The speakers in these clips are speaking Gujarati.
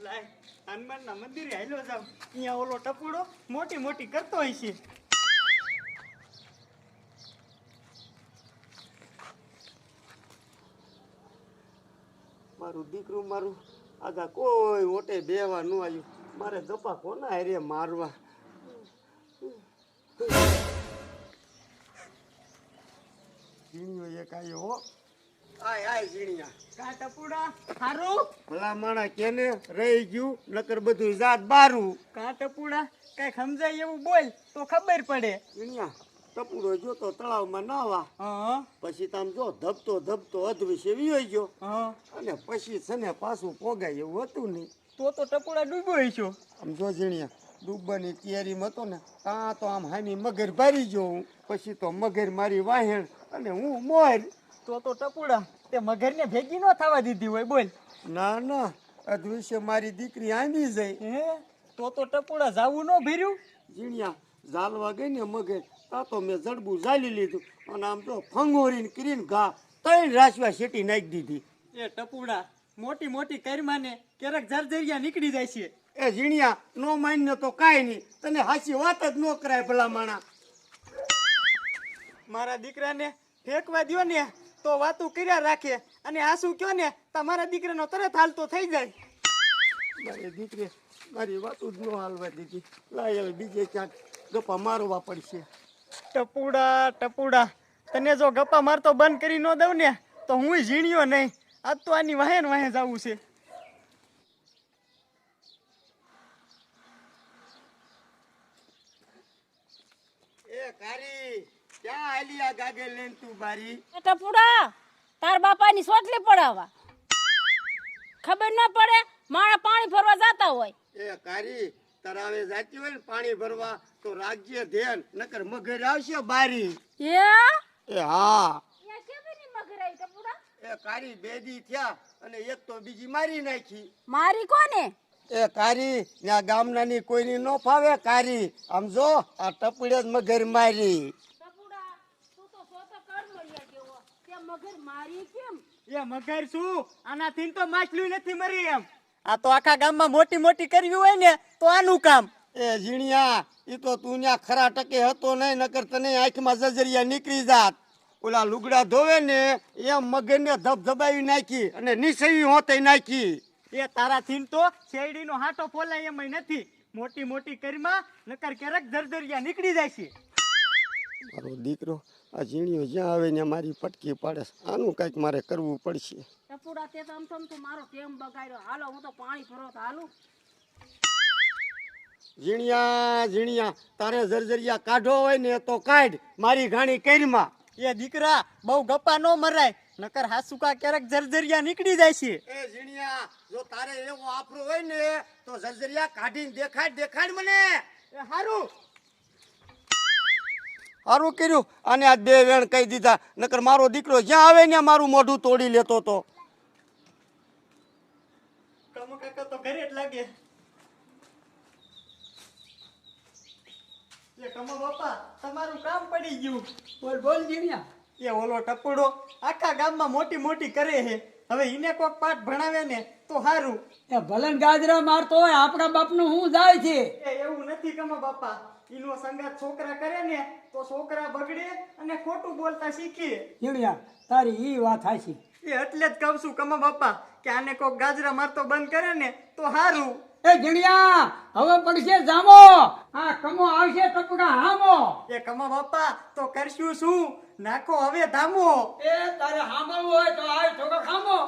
લાય હનુમાનના મંદિરે હાલ્યો જાવ, અહીંયા ઓલો ટપુડો મોટી મોટી કરતો હોય છે. મારું દીકરું મારું આગા કોઈ ઓટે બેવા ન આવ્યું. મારે ગપા કોના હારે મારવા? ઝીણિયો એક આવ્યો હો. આય ઝીણિયા. કા ટપુડા હારું? ભલા માણા કેને રહી ગયું, નકર બધું જાત બારું. કા ટપુડા કઈ સમજાય એવું બોલ તો ખબર પડે. ઝીણિયા ટપુડો જોતો તળાવમાં નાવા, હા પછી તામ જો ધબતો ધબતો અધવિશે વિયો ગયો, હા અને પછી સને પાછું પોગાય એવું હતું નહીં. તો ટપુડા ડૂબ્યો છો. આમ જો ઝીણિયા ડૂબવાની તૈયારીમાં હતો ને, ત્યાં તો આમ હાની મગર ભારી ગયો હું. પછી તો મગર મારી વાહેણ અને હું મોર. તો ટપુડા તે મગરને ભેગી ન થવા દીધી હોય બોલ. ના ના, અધવિશે મારી દીકરી આંધી જાય. હે તો ટપુડા જાવું ન ભર્યું? ઝીણિયા ઝાલવા ગઈ ને મગર, તા તો મેં જડબું ઝાલી લીધું અને આમ તો ફંગોરીને કરીને ઘા 3 રાસવા શેટી નાખી દીધી. એ ટપુડા મોટી મોટી કરમાને ક્યારેક જરજરિયા નીકળી જાય છે. એ ઝીણિયા નો માન્ય તો કાંઈ નહીં, તને હાચી વાત જ ન કરાય ભલા માણા. મારા દીકરાને ફેંકવા દ્યો ને તો વાતું કર્યા રાખે, અને આંસુ કયો ને તમારા દીકરાનો તરત હાલતો થઈ જાય. મારી દીકરી મારી વાતું જ ન હાલવા દીધી. લાય હવે બીજે ક્યાંક ગપ્પા મારવા પડશે. ટપુડા તને જો ગપ્પા મારતો બંધ કરી ન દઉં ને તો હું ઝીણ્યો નહીં. આજ તો આની વાહે ને વાહે જવું છે. એ કારી ક્યાં આલી આ ગાગે લઈને તું બારી? ટપુડા તાર બાપાની સોટલી પડાવવા ખબર ન પડે, માણા પાણી ભરવા જાતા હોય. એ કારી તરાવે જાતી હોય ને પાણી ભરવા તો રાખજે ધ્યાન, નકર મગર આવશે બારી. એ હા એ કારી 2 દી થયા અને એક તો બીજી મારી નાખી. મારી કોને? એ કારી ત્યાં ગામનાની કોઈની ન ફાવે કારી. આમ જો આ ટપુડે જ મગર મારી. ટપુડા તું તો સોતો કર મળ્યા જેવો, તે મગર મારી કેમ? એ મગર શું, આનાથી તો માછલું નથી મરી એમ. આ તો આખા ગામમાં મોટી મોટી કરવી હોય ને તો આનું કામ. એ ઝીણિયા ઈ તો તું ત્યાં ખરા ટકે હતો નહીં, નકર તને આંખમાં જજરિયા નીકળી જાત. ઓલા લુગડા ધોવે ને એમ મગરને ધબધબાવી નાખી અને નિસવી હોતે નાખી. એ તારાથી તો શેરડીનો હાટો ફોલાય એમ નથી. મોટી મોટી કરીમાં નકર ક્યારેક દરદરિયા નીકળી જાય છે. મારો દીકરો આ ઝીણીઓ જ્યાં આવે ને મારી પટકી પાડે. આનું કંઈક મારે કરવું પડશે. ટપુડા તે તો આમ તો મારો ટેમ બગાડ્યો. હાલો હું તો પાણી ભરો તો હાલું. ઝીણિયા તારે જરજરિયા કાઢો હોય ને તો કાઢ, મારી ઘાણી કરીમાં. એ દીકરા બહુ ગપ્પા ન મરાય, નકર હાસુકા ક્યારેક જરજરિયા નીકળી જાય છે. એ ઝીણિયા જો તારે એવો આફરો હોય ને તો જરજરિયા કાઢીને દેખાડ મને. એ હારું સારું કર્યું અને આ 2 વેણ કહી દીધા, નકર મારો દીકરો જ્યાં આવે ને મારું મોઢું તોડી લેતો તો. કમો કાકા તો ઘરે જ લાગે. એ કમો બાપા તમારું કામ પડી ગયું. બોલ જીણ્યા. એ ઓલો ટપુડો આખા ગામમાં મોટી મોટી કરે છે. હવે એને કોક પાઠ ભણાવે ને તો સારું. એ ભલન ગાજરા મારતો હોય આપણા બાપનું શું જાય છે? એ એવું નથી કમો બાપા, એનો સંગાત છોકરા કરે ને તો છોકરા બગડે અને ખોટું બોલતા શીખે. જીણ્યા તારી ઈ વાત હાચી. એ એટલે જ કહું છું કમો બાપા કે આને કોક ગાજરા મારતો બંધ કરે ને તો સારું. એ જીણ્યા હવે પડશે જામો. આ કમો આવશે ટપુડા હામો. એ કમો બાપા તો કરશું શું, નાખો હવે ધામો. એ તારે હામવું હોય તો આય થોડો ખામો.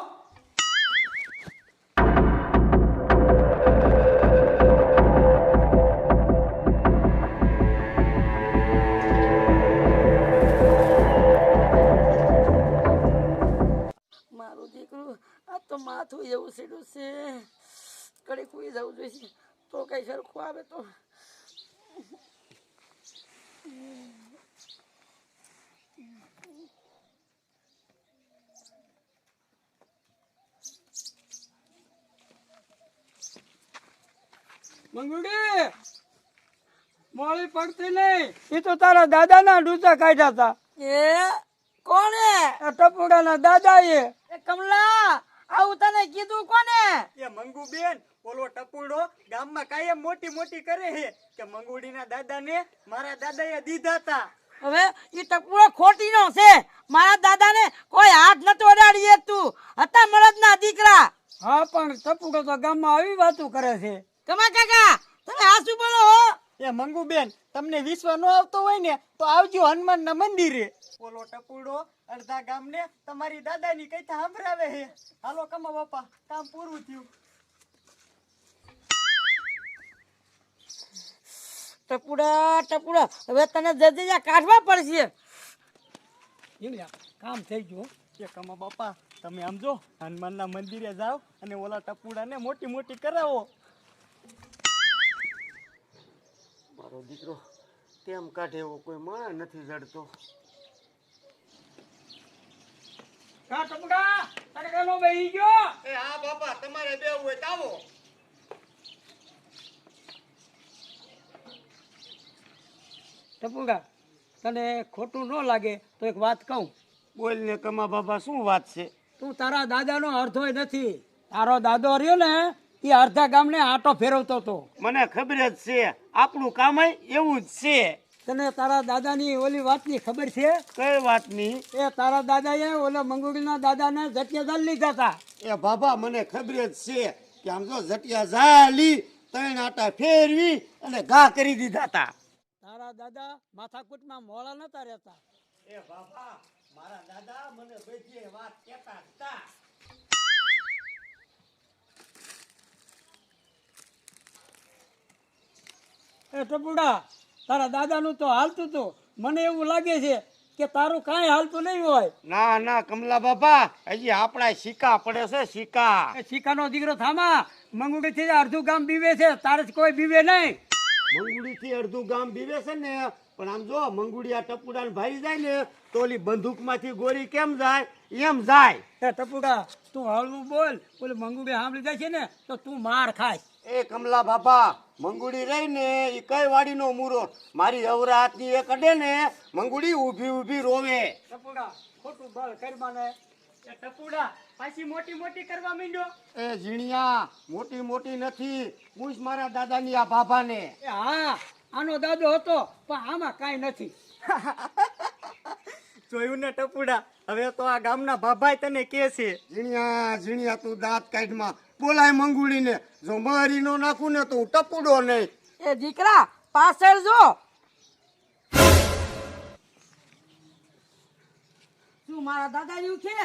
મારું દીકરું આ તો માથું એવું સીડું છે, કડી કુઈ જવું જોઈએ તો કઈ સરખું આવે તો. મંગુડી મોળી પડતી નહીં. એ તો તારા દાદાના ડૂચા કાઢ્યા હતા. એ કોણે? ટપુડાના દાદા. એ કમલા આવું તને કીધું કોને? એ મંગુ બેન ઓલો ટપુડો ગામમાં કાયમ મોટી મોટી કરે છે કે મંગુડીના દાદાને મારા દાદાએ દીધા હતા. હવે ઈ ટપુડો ખોટીનો છે. મારા દાદાને કોઈ હાથ નતો અડાડી શકતું. હતા મળદના દીકરા. હા પણ ટપુડો તો ગામમાં આવી વાતો કરે છે. કમા કાકા તમે આ શું બોલો હો? એ મંગુ બેન તમને વિશ્વાસ ન આવતો હોય ને તો આવજો હનુમાનના મંદિરે. ઓલો ટપુડો અડધા ગામને તમારી દાદાની કથા સંભળાવે છે. હાલો કમા બાપા કામ પૂરું થયું. ટપુડા ટપુડા હવે તને જજિયા કાઢવા પડશે. કામ થઈ ગયું. એ કમા બાપા તમે આમ જો હનુમાનના મંદિરે જાઓ અને ઓલા ટપુડાને મોટી મોટી કરાવો. મારો દીકરો કેમ કાઢે એવો કોઈ માણસ નથી જડતો. કા ટપુડા તને કાનો બેહી ગયો? એ હા બાપા તમારે બેવું હોય તો આવો. ટપુડા તને ખોટું ન લાગે તો એક વાત કહું. બોલ ને કમા બાબા શું વાત છે? તું તારા દાદાનો અર્ધોય નથી. તારો દાદો રહ્યો ને એ અડધા ગામને આટો ફેરવતો હતો. મને ખબર જ છે આપણું કામ એવું જ છે. તને તારા દાદાની ઓલી વાતની ખબર છે? કઈ વાતની? એ તારા દાદાએ ઓલા મંગુડીના દાદાને જટિયા જાલ લીધા હતા. એ બાબા મને ખબર જ છે કે આમ તો જટિયા ઝાલી 3 આટા ફેરવી અને ઘા કરી દીધા હતા. તારા દાદા માથાકૂટમાં મોળા નતા રહેતા. એ બાબા મારા દાદા મને બધી વાત કહેતા હતા. એ ટપુડા તારા દાદાનું તો હાલતું હતું. મને એવું લાગે છે કે તારું કાંઈ હાલતું નહીં હોય. ના ના કમલા બાબા હજી આપણા સિક્કા પડે છે સિક્કા. એ શીખાનો દીકરો થામા. મંગુડીથી અડધું ગામ બીવે છે, તારે જ કોઈ બીવે નહીં. મંગુડી થી અડધું ગામ બીવે છે ને પણ આમ જો મંગુડી આ ટપુડા ભાઈ જાય ને તો ઓલી બંદૂક માંથી ગોળી કેમ જાય એમ જાય. એ ટપુડા તું હળવું બોલ. ઓલી મંગુડી સાંભળી જાય છે ને તો તું માર ખાય. એ કમલા બાપા મંગુડી રહી ને એ કઈ વાડીનો મૂરો મારી અવરા હાથની એક અડે ને મંગુડી ઊભી ઊભી રોવે. ટપુડા ખોટું બળ કરવાને. એ ટપુડા પાછી મોટી મોટી કરવા માંડ્યો. એ ઝીણિયા મોટી મોટી નથી. પૂછ મારા દાદાની આ બાબાને. એ હા આનો દાદો હતો પણ આમાં કાંઈ નથી. જોયું ને ટપુડા હવે તો આ ગામના ભાભાઈ તને કે છે. ઝીણિયા ઝીણિયા તું દાંત કાઢમાં બોલાય મંગુડીને. જો મારી નો નાખું ને તો હું ટપુડો નહીં. એ દીકરા પાછળ જો. શું મારા દાદા જેવું છે?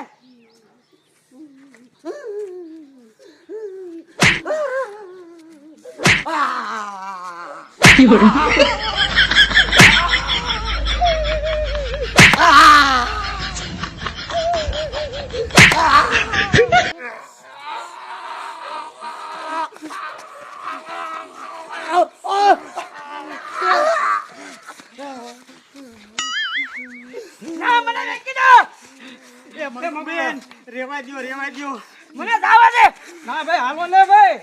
ના મને નહીં કીધું. એ મંગુ બેન રેવા દ્યો રેવા દ્યો. મને જવા દે. ના ભાઈ હાલો ને ભાઈ.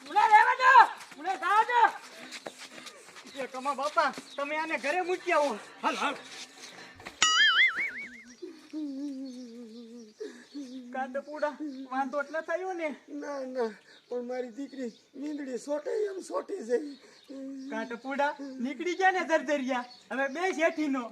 મને રહેવા દો. મને જવા દો. એ કમા બાપા તમે આને ઘરે મૂકી આવો. હાલ હાલ. કા ટપુડા વાંધો એટલે થયો ને. ના ના પણ મારી દીકરી નીંદડી સોટે એમ સોટી જઈ. કા ટપુડા નીકળી ગયા ને દરદરિયા હવે બે શેઠીનો.